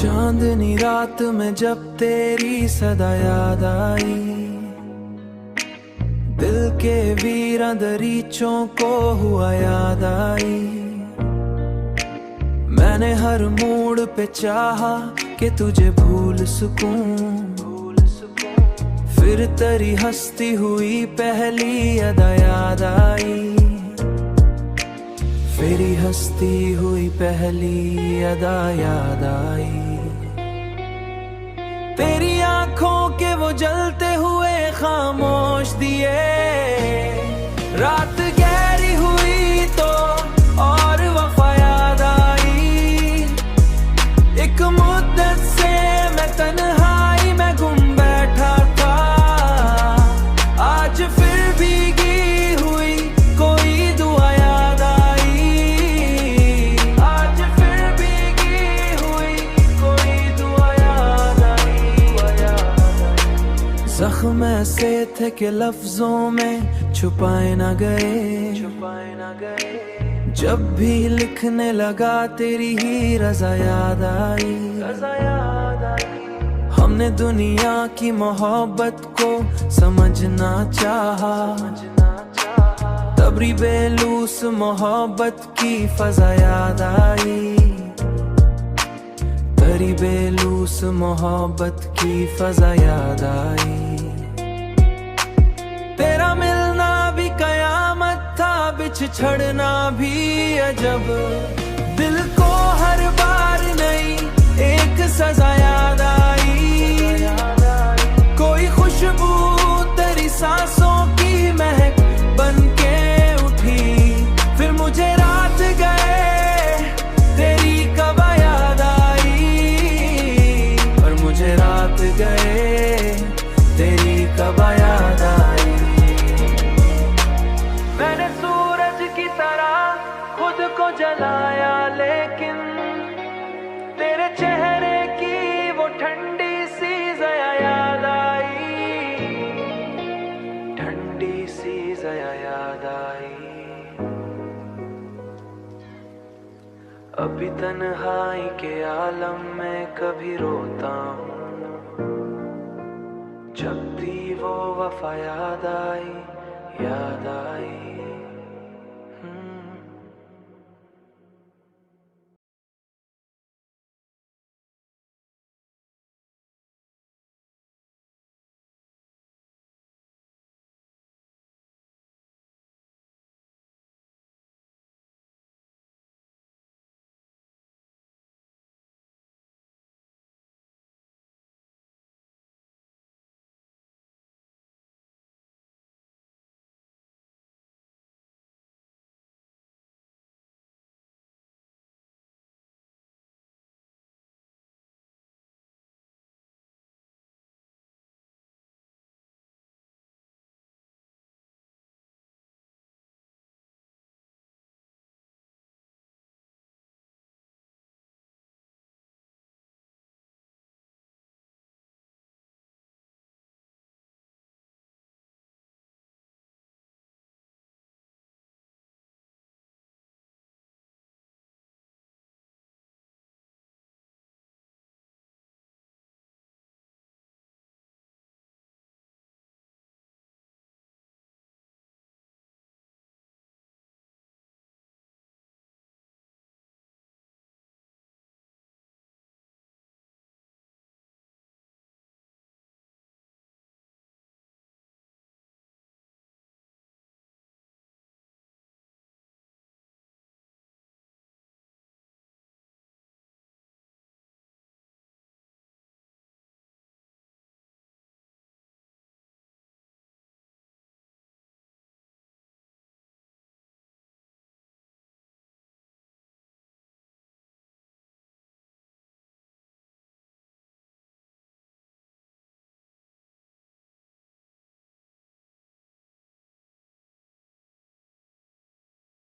चांदनी रात में जब तेरी सदा याद आई, दिल के वीरा दरीचों को हुआ याद आई। मैंने हर मोड़ पे चाहा कि तुझे भूल सकूं, फिर तेरी हंसती हुई पहली अदा याद आई, फिर हंसती हुई पहली अदा याद आई। तेरी आंखों के वो जलते हुए खामोश दिए, रात गहरी हुई तो और वफा याद आई। एक मुद्दत से मैं तन्हाई में गुम बैठा था, आज फिर भीगी हुई कोई दुआ याद आई, आज फिर भीगी हुई कोई दुआ याद आई। जख्म ऐसे थे कि लफ्जों में छुपाए न गए, जब भी लिखने लगा तेरी ही रज़ा याद आई। हमने दुनिया की मोहब्बत को समझना चाहा, तबरी बेलूस मोहब्बत की फजा याद आई, तरी बेलूस मोहब्बत की फजा याद आई। तेरा मिलना भी कयामत था, बिछड़ना भी अजब, दिल को हर बार नई एक सजा याद आई। कोई खुशबू तेरी सांसों की महक बन के उठी, फिर मुझे रात गए तेरी कब याद आई, और मुझे रात गए तेरी कब याद आई। मैंने सूरज की तरह खुद को जलाया, लेकिन तेरे चेहरे की वो ठंडी सी ज़या याद आई, ठंडी सी ज़या याद आई। अभी तन्हाई के आलम में कभी रोता हूँ, जब भी वो वफा याद आई, याद आई।